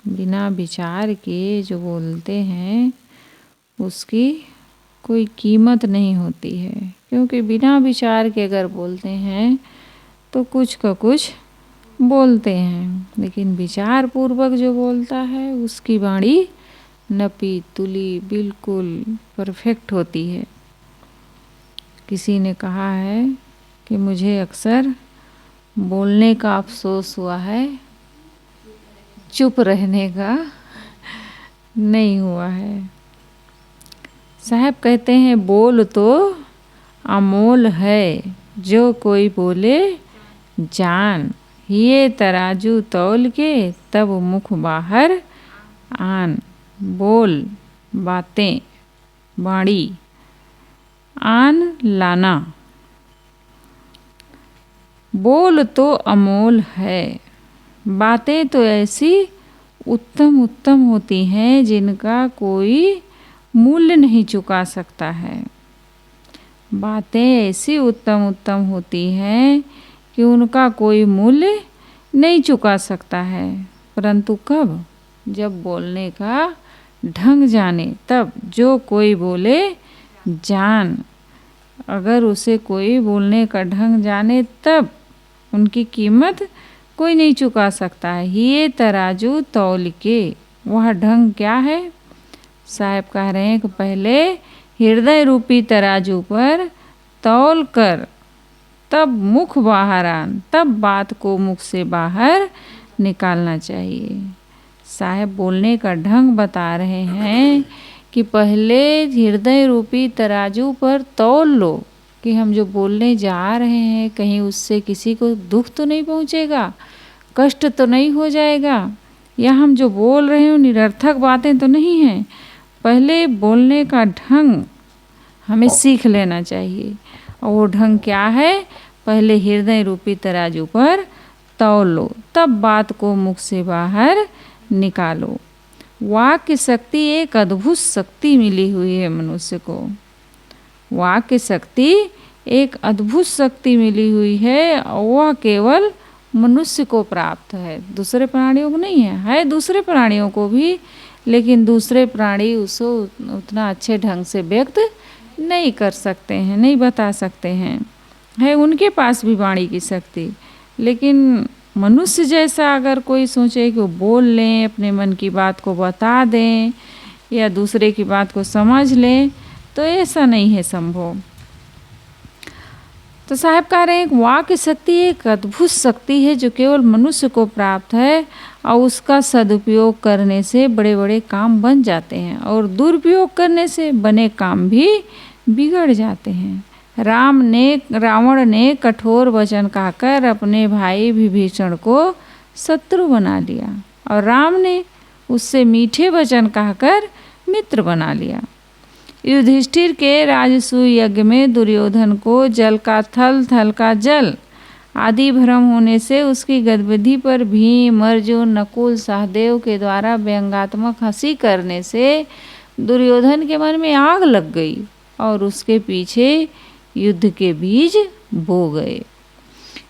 बिना विचार के जो बोलते हैं उसकी कोई कीमत नहीं होती है, क्योंकि बिना विचार के अगर बोलते हैं तो कुछ का कुछ बोलते हैं, लेकिन विचार पूर्वक जो बोलता है उसकी वाणी नपी तुली बिल्कुल परफेक्ट होती है। किसी ने कहा है कि मुझे अक्सर बोलने का अफसोस हुआ है, चुप रहने का नहीं हुआ है। साहब कहते हैं बोल तो अमोल है, जो कोई बोले जान, ये तराजू तौल के तब मुख बाहर आन। बोल बातें वाणी आन लाना। बोल तो अमोल है, बातें तो ऐसी उत्तम उत्तम होती हैं जिनका कोई मूल्य नहीं चुका सकता है। बातें ऐसी उत्तम उत्तम होती हैं कि उनका कोई मूल्य नहीं चुका सकता है, परंतु कब? जब बोलने का ढंग जाने तब। जो कोई बोले जान, अगर उसे कोई बोलने का ढंग जाने तब उनकी कीमत कोई नहीं चुका सकता है। ये तराजू तौल के, वह ढंग क्या है? साहब कह रहे हैं कि पहले हृदय रूपी तराजू पर तौल कर तब मुख बाहर आन, तब बात को मुख से बाहर निकालना चाहिए। साहब बोलने का ढंग बता रहे हैं कि पहले हृदय रूपी तराजू पर तौल लो कि हम जो बोलने जा रहे हैं कहीं उससे किसी को दुख तो नहीं पहुंचेगा, कष्ट तो नहीं हो जाएगा, या हम जो बोल रहे हैं निरर्थक बातें तो नहीं हैं। पहले बोलने का ढंग हमें सीख लेना चाहिए, और वो ढंग क्या है? पहले हृदय रूपी तराजू पर तौल लो, तब बात को मुख से बाहर निकालो। वाक्य शक्ति एक अद्भुत शक्ति मिली हुई है मनुष्य को। वाक्य शक्ति एक अद्भुत शक्ति मिली हुई है, और वह केवल मनुष्य को प्राप्त है, दूसरे प्राणियों को नहीं है। है दूसरे प्राणियों को भी, लेकिन दूसरे प्राणी उसको उतना अच्छे ढंग से व्यक्त नहीं कर सकते हैं, नहीं बता सकते हैं। है उनके पास भी वाणी की शक्ति, लेकिन मनुष्य जैसा अगर कोई सोचे कि वो बोल लें, अपने मन की बात को बता दें या दूसरे की बात को समझ लें, तो ऐसा नहीं है संभव। तो साहब कह रहे हैं वाक्य शक्ति एक अद्भुत शक्ति है जो केवल मनुष्य को प्राप्त है, और उसका सदुपयोग करने से बड़े बड़े काम बन जाते हैं, और दुरुपयोग करने से बने काम भी बिगड़ जाते हैं। रावण ने कठोर वचन कहकर अपने भाई विभीषण को शत्रु बना लिया, और राम ने उससे मीठे वचन कहकर मित्र बना लिया। युधिष्ठिर के राजसूय यज्ञ में दुर्योधन को जल का थल, थल का जल आदि भ्रम होने से उसकी गतिविधि पर भीम, अर्जुन, नकुल, सहदेव के द्वारा व्यंग्यात्मक हंसी करने से दुर्योधन के मन में आग लग गई, और उसके पीछे युद्ध के बीज बो गए।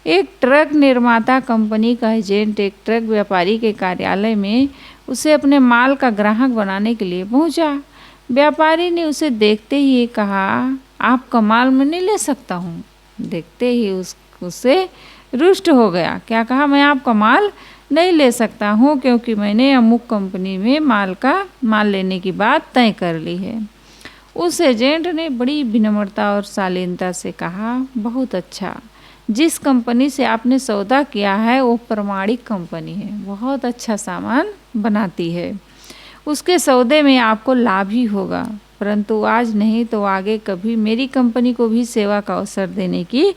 एक ट्रक निर्माता कंपनी का एजेंट एक ट्रक व्यापारी के कार्यालय में उसे अपने माल का ग्राहक बनाने के लिए पहुंचा। व्यापारी ने उसे देखते ही कहा, आपका माल मैं नहीं ले सकता हूँ। देखते ही उससे रुष्ट हो गया। क्या कहा? मैं आपका माल नहीं ले सकता हूँ, क्योंकि मैंने अमुक कंपनी में माल लेने की बात तय कर ली है। उस एजेंट ने बड़ी विनम्रता और शालीनता से कहा, बहुत अच्छा, जिस कंपनी से आपने सौदा किया है वो प्रमाणिक कंपनी है, बहुत अच्छा सामान बनाती है, उसके सौदे में आपको लाभ ही होगा, परंतु आज नहीं तो आगे कभी मेरी कंपनी को भी सेवा का अवसर देने की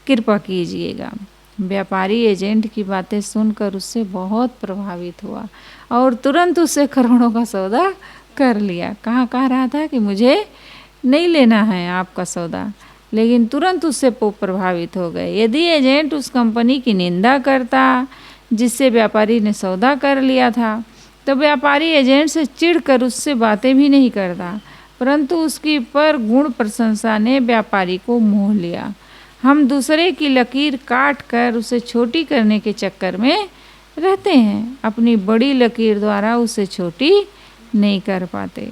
कृपा कीजिएगा। व्यापारी एजेंट की बातें सुनकर उससे बहुत प्रभावित हुआ और तुरंत उससे करोड़ों का सौदा कर लिया। कह रहा था कि मुझे नहीं लेना है आपका सौदा, लेकिन तुरंत उससे प्रभावित हो गए। यदि एजेंट उस कंपनी की निंदा करता जिससे व्यापारी ने सौदा कर लिया था, तो व्यापारी एजेंट से चिढ़कर उससे बातें भी नहीं करता, परंतु उसकी पर गुण प्रशंसा ने व्यापारी को मोह लिया। हम दूसरे की लकीर काट कर उसे छोटी करने के चक्कर में रहते हैं, अपनी बड़ी लकीर द्वारा उसे छोटी नहीं कर पाते।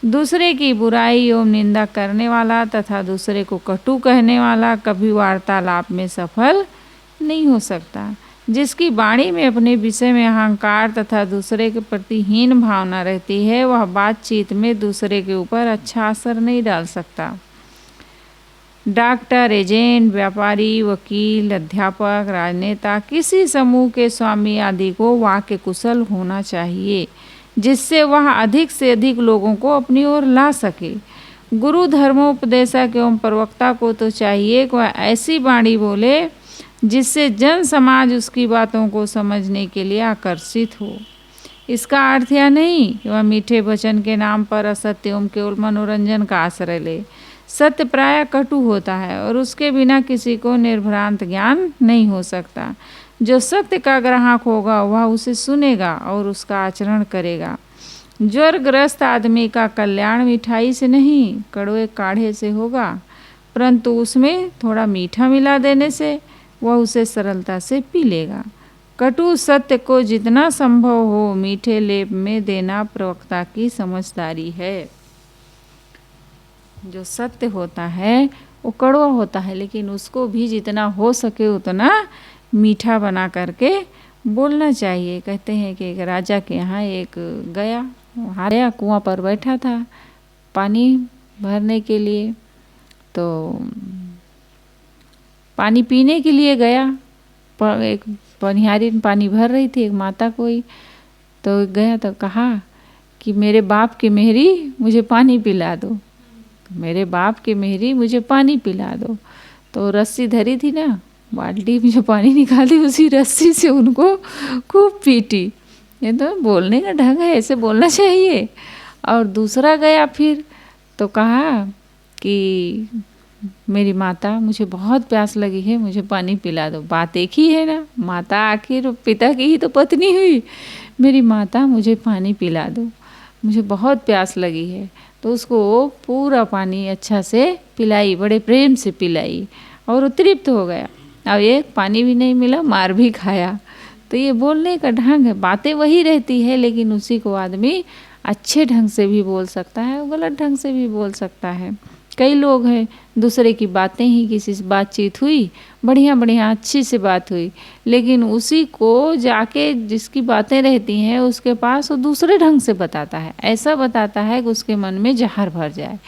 दूसरे की बुराई एवं निंदा करने वाला तथा दूसरे को कटु कहने वाला कभी वार्तालाप में सफल नहीं हो सकता। जिसकी वाणी में अपने विषय में अहंकार तथा दूसरे के प्रति हीन भावना रहती है, वह बातचीत में दूसरे के ऊपर अच्छा असर नहीं डाल सकता। डॉक्टर, एजेंट, व्यापारी, वकील, अध्यापक, राजनेता, किसी समूह के स्वामी आदि को वाक्य कुशल होना चाहिए, जिससे वह अधिक से अधिक लोगों को अपनी ओर ला सके। गुरु, धर्मोपदेशक एवं प्रवक्ता को तो चाहिए कि वह ऐसी वाणी बोले जिससे जन समाज उसकी बातों को समझने के लिए आकर्षित हो। इसका अर्थ यह नहीं कि वह मीठे वचन के नाम पर असत्य एवं केवल मनोरंजन का आश्रय ले। सत्य प्राय कटु होता है और उसके बिना किसी को निर्भ्रांत ज्ञान नहीं हो सकता। जो सत्य का ग्राहक होगा वह उसे सुनेगा और उसका आचरण करेगा। ज्वरग्रस्त आदमी का कल्याण मिठाई से नहीं, कड़वे काढ़े से होगा, परंतु उसमें थोड़ा मीठा मिला देने से वह उसे सरलता से पी लेगा। कटु सत्य को जितना संभव हो मीठे लेप में देना प्रवक्ता की समझदारी है। जो सत्य होता है वो कड़वा होता है, लेकिन उसको भी जितना हो सके उतना मीठा बना करके बोलना चाहिए। कहते हैं कि एक राजा के यहाँ एक गया कुआं पर बैठा था पानी भरने के लिए। तो पानी पीने के लिए गया, एक पनिहारी पानी भर रही थी, एक माता कोई, तो गया तो कहा कि मेरे बाप की मेहरी मुझे पानी पिला दो, मेरे बाप की मेहरी मुझे पानी पिला दो। तो रस्सी धरी थी ना, बाल्टी में जो पानी निकाली उसी रस्सी से उनको खूब पीटी। ये तो बोलने का ढंग है, ऐसे बोलना चाहिए। और दूसरा गया फिर तो कहा कि मेरी माता मुझे बहुत प्यास लगी है, मुझे पानी पिला दो। बात एक ही है ना, माता आखिर पिता की ही तो पत्नी हुई। मेरी माता मुझे पानी पिला दो, मुझे बहुत प्यास लगी है। तो उसको पूरा पानी अच्छा से पिलाई, बड़े प्रेम से पिलाई और वो तृप्त हो गया। अब एक पानी भी नहीं मिला, मार भी खाया। तो ये बोलने का ढंग है, बातें वही रहती है, लेकिन उसी को आदमी अच्छे ढंग से भी बोल सकता है और गलत ढंग से भी बोल सकता है। कई लोग हैं दूसरे की बातें ही, किसी से बातचीत हुई, बढ़िया बढ़िया अच्छी से बात हुई, लेकिन उसी को जाके जिसकी बातें रहती हैं उसके पास वो दूसरे ढंग से बताता है। ऐसा बताता है कि उसके मन में जहर भर जाए।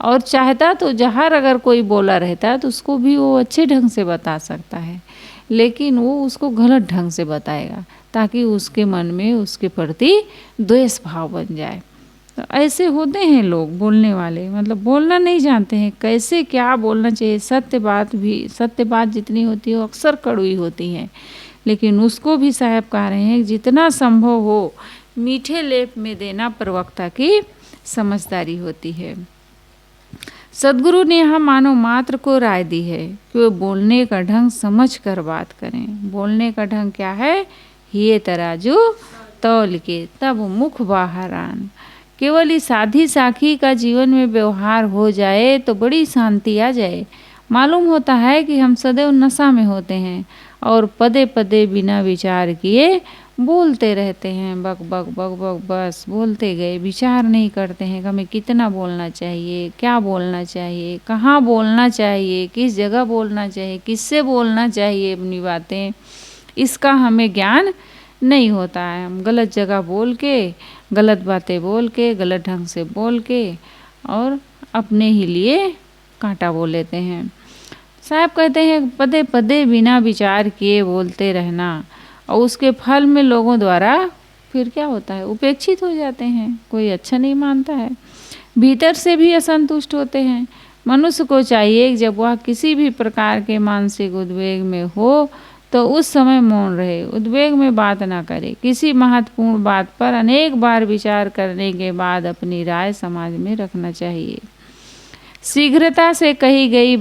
और चाहता तो जहर अगर कोई बोला रहता है तो उसको भी वो अच्छे ढंग से बता सकता है, लेकिन वो उसको गलत ढंग से बताएगा ताकि उसके मन में उसके प्रति द्वेष भाव बन जाए। तो ऐसे होते हैं लोग बोलने वाले, मतलब बोलना नहीं जानते हैं कैसे क्या बोलना चाहिए। सत्य बात जितनी होती है वो अक्सर कड़वी होती है, लेकिन उसको भी साहब कह रहे हैं जितना संभव हो मीठे लेप में देना प्रवक्ता की समझदारी होती है। सदगुरु ने यहाँ मानव मात्र को राय दी है कि वो बोलने का ढंग समझ कर बात करें। बोलने का ढंग क्या है? ये तराजू तौल के तब मुख बाहर आन। केवल इस आधी साखी का जीवन में व्यवहार हो जाए तो बड़ी शांति आ जाए। मालूम होता है कि हम सदैव नशा में होते हैं और पदे पदे बिना विचार किए बोलते रहते हैं, बक बक बक बक बस बोलते गए, विचार नहीं करते हैं कि हमें कितना बोलना चाहिए, क्या बोलना चाहिए, कहाँ बोलना चाहिए, किस जगह बोलना चाहिए, किससे बोलना चाहिए अपनी बातें। इसका हमें ज्ञान नहीं होता है। हम गलत जगह बोल के, गलत बातें बोल के, गलत ढंग से बोल के और अपने ही लिए कांटा बोल लेते हैं। साहब कहते हैं पदे पदे बिना विचार किए बोलते रहना, और उसके फल में लोगों द्वारा फिर क्या होता है? उपेक्षित हो जाते हैं, कोई अच्छा नहीं मानता है, भीतर से भी असंतुष्ट होते हैं। मनुष्य को चाहिए कि जब वह किसी भी प्रकार के मानसिक उद्वेग में हो तो उस समय मौन रहे, उद्वेग में बात ना करे। किसी महत्वपूर्ण बात पर अनेक बार विचार करने के बाद अपनी राय समाज में रखना चाहिए। शीघ्रता से कही गई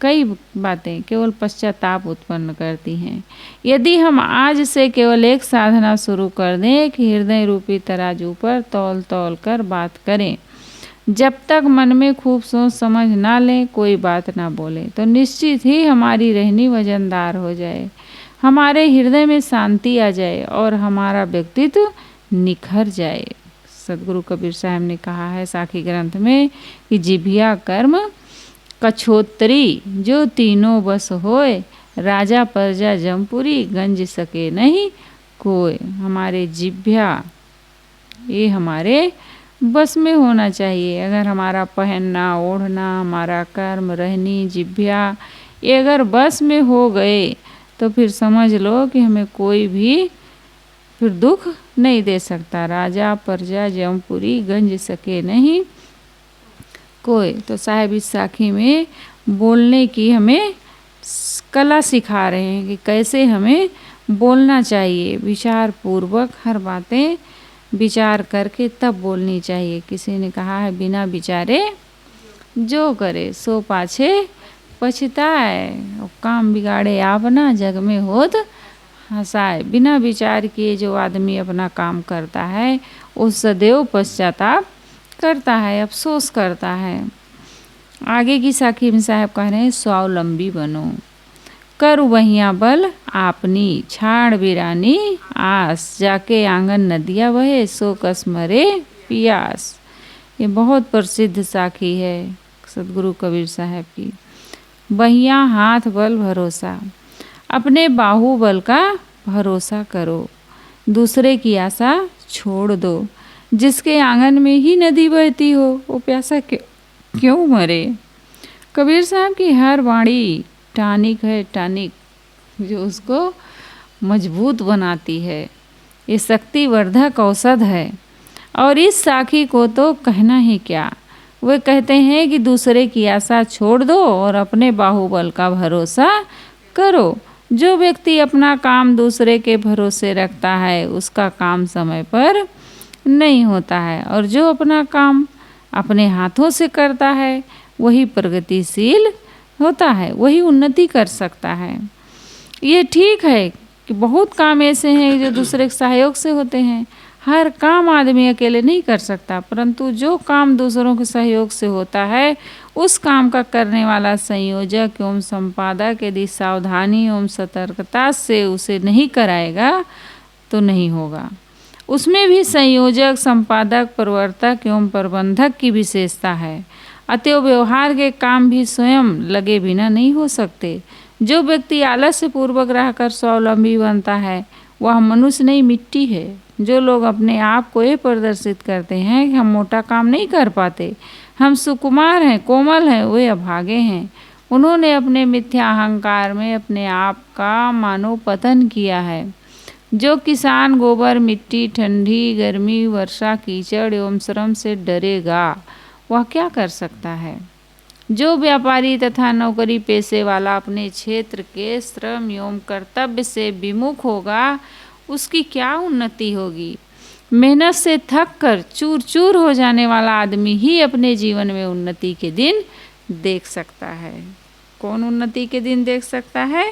कई बातें केवल पश्चाताप उत्पन्न करती हैं। यदि हम आज से केवल एक साधना शुरू कर दें कि हृदय रूपी तराजू पर तौल तौल कर बात करें, जब तक मन में खूब सोच समझ ना लें, कोई बात ना बोले, तो निश्चित ही हमारी रहनी वजनदार हो जाए। हमारे हृदय में शांति आ जाए और हमारा व्यक्तित्व निखर जाए। सदगुरु कबीर साहब ने कहा है साखी ग्रंथ में कि जिभिया कर्म कछोतरी जो तीनों बस होए, राजा प्रजा जमपुरी गंज सके नहीं कोई। हमारे जिभ्या ये हमारे बस में होना चाहिए। अगर हमारा पहनना ओढ़ना, हमारा कर्म रहनी, जिभ्या ये अगर बस में हो गए तो फिर समझ लो कि हमें कोई भी फिर दुख नहीं दे सकता। राजा प्रजा जमपुरी गंज सके नहीं कोई। तो साहिब इस साखी में बोलने की हमें कला सिखा रहे हैं कि कैसे हमें बोलना चाहिए। विचार पूर्वक हर बातें विचार करके तब बोलनी चाहिए। किसी ने कहा है बिना विचारे जो करे सो पाछे पछताए, काम बिगाड़े आपना जग में होत हंसाए। बिना विचार किए जो आदमी अपना काम करता है वो सदैव पश्चाताप करता है, अफसोस करता है। आगे की साखी में साहब कह रहे हैं स्वावलंबी बनो, कर वहिया बल आपनी, छाड़ बिरानी आस, जाके आंगन नदिया बहे सो कस मरे पियास। ये बहुत प्रसिद्ध साखी है सदगुरु कबीर साहब की। बहिया हाथ बल भरोसा, अपने बाहुबल का भरोसा करो, दूसरे की आशा छोड़ दो। जिसके आंगन में ही नदी बहती हो वो प्यासा क्यों मरे। कबीर साहब की हर वाणी टानिक है, टानिक जो उसको मजबूत बनाती है। ये शक्तिवर्धक औषध है। और इस साखी को तो कहना ही क्या। वे कहते हैं कि दूसरे की आशा छोड़ दो और अपने बाहुबल का भरोसा करो। जो व्यक्ति अपना काम दूसरे के भरोसे रखता है उसका काम समय पर नहीं होता है, और जो अपना काम अपने हाथों से करता है वही प्रगतिशील होता है, वही उन्नति कर सकता है। ये ठीक है कि बहुत काम ऐसे हैं जो दूसरे के सहयोग से होते हैं। हर काम आदमी अकेले नहीं कर सकता, परंतु जो काम दूसरों के सहयोग से होता है उस काम का करने वाला संयोजक एवं संपादक यदि सावधानी एवं सतर्कता से उसे नहीं कराएगा तो नहीं होगा। उसमें भी संयोजक, संपादक, प्रवर्तक एवं प्रबंधक की विशेषता है। अतएव व्यवहार के काम भी स्वयं लगे बिना नहीं हो सकते। जो व्यक्ति आलस्य पूर्वक रहकर स्वावलंबी बनता है वह मनुष्य नहीं, मिट्टी है। जो लोग अपने आप को ये प्रदर्शित करते हैं कि हम मोटा काम नहीं कर पाते, हम सुकुमार हैं, कोमल हैं, वे अभागे हैं। उन्होंने अपने मिथ्या अहंकार में अपने आप का मानो पतन किया है। जो किसान गोबर, मिट्टी, ठंडी, गर्मी, वर्षा, कीचड़ एवं श्रम से डरेगा वह क्या कर सकता है। जो व्यापारी तथा नौकरी पेशे वाला अपने क्षेत्र के श्रम एवं कर्तव्य से विमुख होगा उसकी क्या उन्नति होगी। मेहनत से थक कर चूर चूर हो जाने वाला आदमी ही अपने जीवन में उन्नति के दिन देख सकता है। कौन उन्नति के दिन देख सकता है?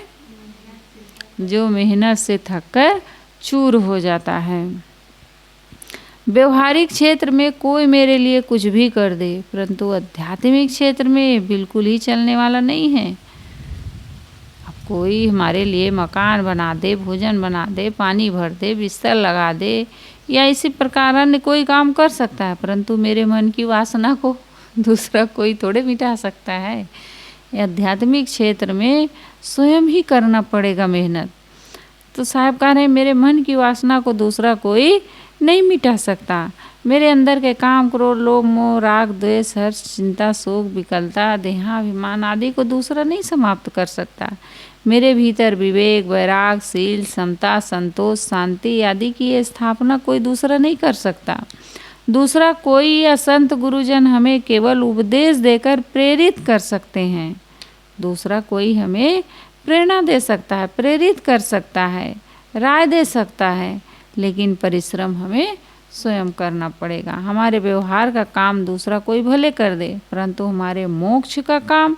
जो मेहनत से थक कर चूर हो जाता है। व्यवहारिक क्षेत्र में कोई मेरे लिए कुछ भी कर दे, परंतु आध्यात्मिक क्षेत्र में बिल्कुल ही चलने वाला नहीं है। अब कोई हमारे लिए मकान बना दे, भोजन बना दे, पानी भर दे, बिस्तर लगा दे या इसी प्रकार अन्य कोई काम कर सकता है, परंतु मेरे मन की वासना को दूसरा कोई थोड़े मिटा सकता है। आध्यात्मिक क्षेत्र में स्वयं ही करना पड़ेगा मेहनत। तो साहब कह रहे हैं मेरे मन की वासना को दूसरा कोई नहीं मिटा सकता। मेरे अंदर के काम, क्रोध, लोभ, मोह, राग, द्वेष, हर्ष, चिंता, शोक, विकलता, देहाभिमान आदि को दूसरा नहीं समाप्त कर सकता। मेरे भीतर विवेक, वैराग, शील, समता, संतोष, शांति आदि की स्थापना कोई दूसरा नहीं कर सकता। दूसरा कोई या संत गुरुजन हमें केवल उपदेश देकर प्रेरित कर सकते हैं। दूसरा कोई हमें प्रेरणा दे सकता है, प्रेरित कर सकता है, राय दे सकता है, लेकिन परिश्रम हमें स्वयं करना पड़ेगा। हमारे व्यवहार का काम दूसरा कोई भले कर दे, परंतु हमारे मोक्ष का काम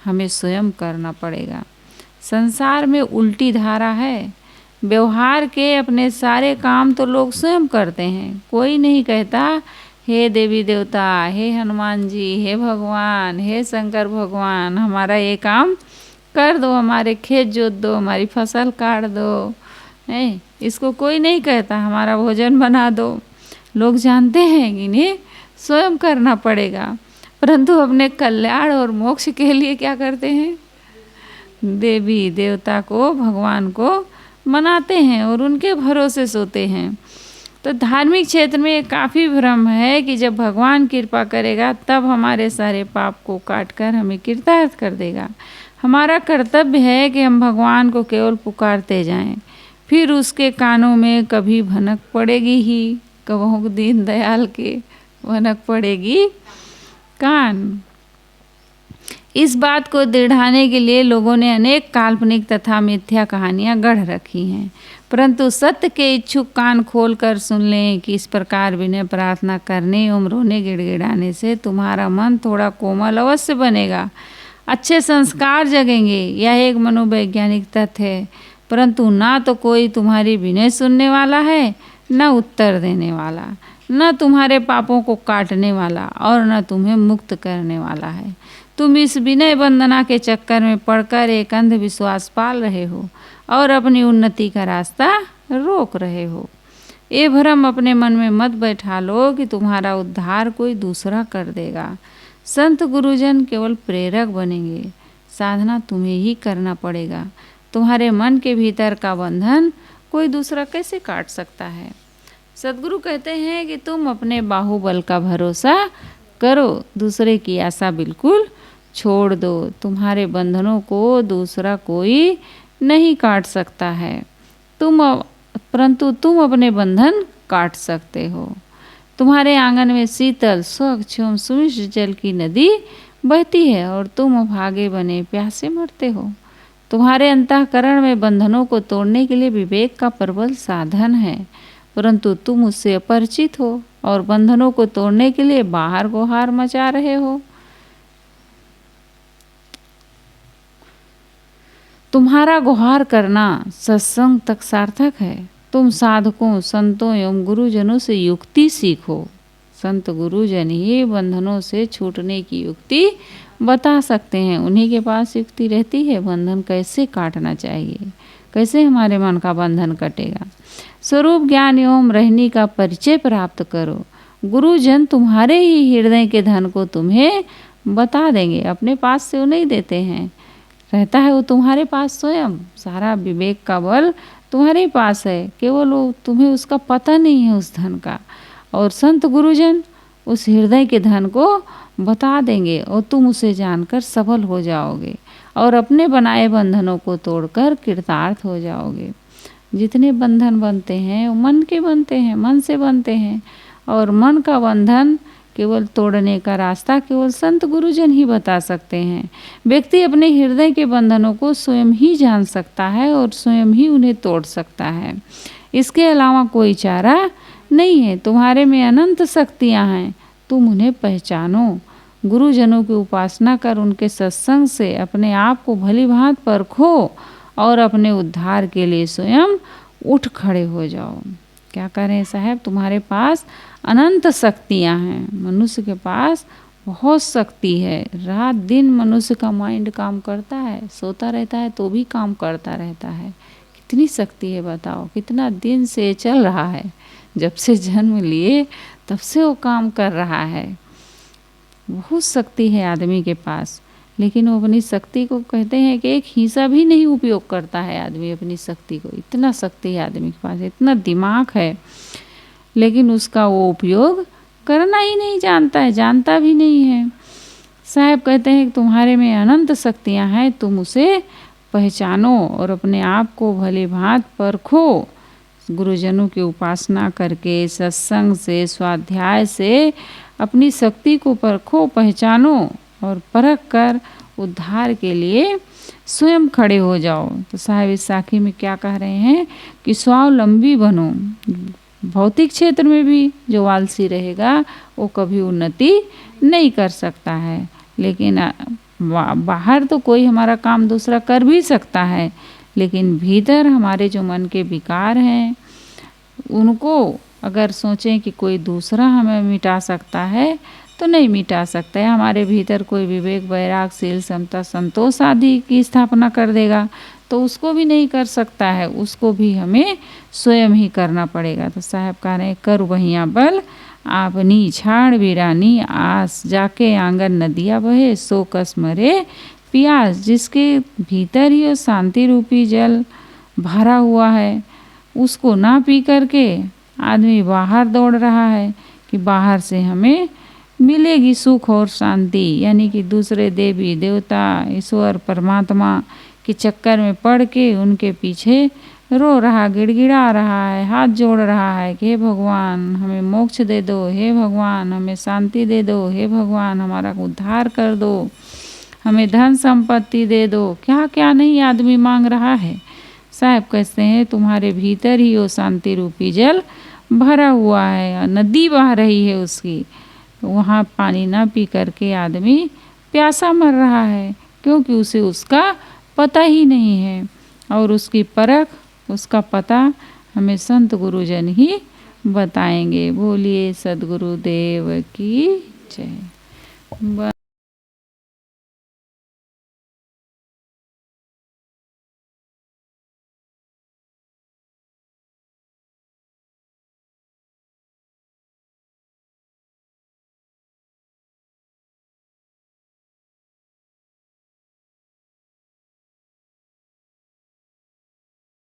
हमें स्वयं करना पड़ेगा। संसार में उल्टी धारा है। व्यवहार के अपने सारे काम तो लोग स्वयं करते हैं। कोई नहीं कहता हे देवी देवता, हे हनुमान जी, हे भगवान, हे शंकर भगवान हमारा ये काम कर दो, हमारे खेत जोत दो, हमारी फसल काट दो, है इसको कोई नहीं कहता हमारा भोजन बना दो। लोग जानते हैं कि इन्हें स्वयं करना पड़ेगा, परंतु अपने कल्याण और मोक्ष के लिए क्या करते हैं, देवी देवता को, भगवान को मनाते हैं और उनके भरोसे सोते हैं। तो धार्मिक क्षेत्र में काफ़ी भ्रम है कि जब भगवान कृपा करेगा तब हमारे सारे पाप को काट कर हमें कृतार्थ कर देगा। हमारा कर्तव्य है कि हम भगवान को केवल पुकारते जाएं, फिर उसके कानों में कभी भनक पड़ेगी ही, कबहू दीन दयाल के भनक पड़ेगी कान। इस बात को दृढ़ाने के लिए लोगों ने अनेक काल्पनिक तथा मिथ्या कहानियां गढ़ रखी हैं, परंतु सत्य के इच्छुक कान खोलकर सुन लें कि इस प्रकार विनय प्रार्थना करने एवं रोने गिड़गिड़ाने से तुम्हारा मन थोड़ा कोमल अवश्य बनेगा, अच्छे संस्कार जगेंगे। यह एक मनोवैज्ञानिक तथ्य है, परंतु ना तो कोई तुम्हारी विनय सुनने वाला है, न उत्तर देने वाला, न तुम्हारे पापों को काटने वाला और न तुम्हें मुक्त करने वाला है। तुम इस विनय वंदना के चक्कर में पड़कर एक अंधविश्वास पाल रहे हो और अपनी उन्नति का रास्ता रोक रहे हो। ये भ्रम अपने मन में मत बैठा लो कि तुम्हारा उद्धार कोई दूसरा कर देगा। संत गुरुजन केवल प्रेरक बनेंगे, साधना तुम्हें ही करना पड़ेगा। तुम्हारे मन के भीतर का बंधन कोई दूसरा कैसे काट सकता है। सद्गुरु कहते हैं कि तुम अपने बाहुबल का भरोसा करो, दूसरे की आशा बिल्कुल छोड़ दो। तुम्हारे बंधनों को दूसरा कोई नहीं काट सकता है, परंतु तुम अपने बंधन काट सकते हो। तुम्हारे आंगन में शीतल, स्वच्छ एवं सुमिष्ट जल की नदी बहती है और तुम अभागे बने प्यासे मरते हो। तुम्हारे अंतःकरण में बंधनों को तोड़ने के लिए विवेक का प्रबल साधन है, परंतु तुम उससे अपरिचित हो और बंधनों को तोड़ने के लिए बाहर गुहार मचा रहे हो। तुम्हारा गुहार करना सत्संग तक सार्थक है। तुम साधकों, संतों एवं गुरुजनों से युक्ति सीखो। संत गुरुजन ही बंधनों से छूटने की युक्ति बता सकते हैं। उन्हीं के पास युक्ति रहती है बंधन कैसे काटना चाहिए, कैसे हमारे मन का बंधन कटेगा। स्वरूप ज्ञान एवं रहनी का परिचय प्राप्त करो। गुरुजन तुम्हारे ही हृदय के धन को तुम्हें बता देंगे, अपने पास से वो नहीं देते हैं, रहता है वो तुम्हारे पास स्वयं। सारा विवेक का बल तुम्हारे पास है, केवल वो तुम्हें उसका पता नहीं है उस धन का। और संत गुरुजन उस हृदय के धन को बता देंगे और तुम उसे जानकर सफल हो जाओगे और अपने बनाए बंधनों को तोड़कर कृतार्थ हो जाओगे। जितने बंधन बनते हैं वो मन के बनते हैं, मन से बनते हैं, और मन का बंधन केवल तोड़ने का रास्ता केवल संत गुरुजन ही बता सकते हैं। व्यक्ति अपने हृदय के बंधनों को स्वयं ही जान सकता है और स्वयं ही उन्हें तोड़ सकता है, इसके अलावा कोई चारा नहीं है। तुम्हारे में अनंत शक्तियाँ हैं, तुम उन्हें पहचानो। गुरुजनों की उपासना कर उनके सत्संग से अपने आप को भली भांति परखो और अपने उद्धार के लिए स्वयं उठ खड़े हो जाओ। क्या करें साहब, तुम्हारे पास अनंत शक्तियाँ हैं। मनुष्य के पास बहुत शक्ति है। रात दिन मनुष्य का माइंड काम करता है, सोता रहता है तो भी काम करता रहता है। कितनी शक्ति है बताओ, कितना दिन से चल रहा है, जब से जन्म लिए तब से वो काम कर रहा है। बहुत शक्ति है आदमी के पास, लेकिन वो अपनी शक्ति को कहते हैं कि एक हिस्सा भी नहीं उपयोग करता है आदमी अपनी शक्ति को। इतना शक्ति है आदमी के पास, इतना दिमाग है, लेकिन उसका वो उपयोग करना ही नहीं जानता है, जानता भी नहीं है। साहब कहते हैं कि तुम्हारे में अनंत शक्तियाँ हैं, तुम उसे पहचानो और अपने आप को भली भांति परखो। गुरुजनों की उपासना करके, सत्संग से, स्वाध्याय से अपनी शक्ति को परखो, पहचानो और परख कर उद्धार के लिए स्वयं खड़े हो जाओ। तो साहिब इस साखी में क्या कह रहे हैं कि स्वावलंबी बनो। भौतिक क्षेत्र में भी जो आलसी रहेगा वो कभी उन्नति नहीं कर सकता है, लेकिन बाहर तो कोई हमारा काम दूसरा कर भी सकता है, लेकिन भीतर हमारे जो मन के विकार हैं उनको अगर सोचें कि कोई दूसरा हमें मिटा सकता है तो नहीं मिटा सकता है। हमारे भीतर कोई विवेक, वैराग, शील, समता, संतोष आदि की स्थापना कर देगा तो उसको भी नहीं कर सकता है, उसको भी हमें स्वयं ही करना पड़ेगा। तो साहब कह रहे हैं, कर वहिया बल आपनी छाड़ वीरानी आस, जाके आंगन नदिया बहे सो कस मरे प्यास। जिसके भीतर ही वो शांति रूपी जल भरा हुआ है, उसको ना पी करके आदमी बाहर दौड़ रहा है कि बाहर से हमें मिलेगी सुख और शांति, यानी कि दूसरे देवी देवता, ईश्वर, परमात्मा के चक्कर में पड़ के उनके पीछे रो रहा, गिड़गिड़ा रहा है, हाथ जोड़ रहा है कि हे भगवान हमें मोक्ष दे दो, हे भगवान हमें शांति दे दो, हे भगवान हमारा उद्धार कर दो, हमें धन संपत्ति दे दो। क्या क्या नहीं आदमी मांग रहा है। साहब कहते हैं तुम्हारे भीतर ही वो शांति रूपी जल भरा हुआ है, नदी बह रही है उसकी, वहाँ पानी ना पी करके आदमी प्यासा मर रहा है, क्योंकि उसे उसका पता ही नहीं है। और उसकी परख, उसका पता हमें संत गुरुजन ही बताएंगे। बोलिए सद्गुरुदेव की जय।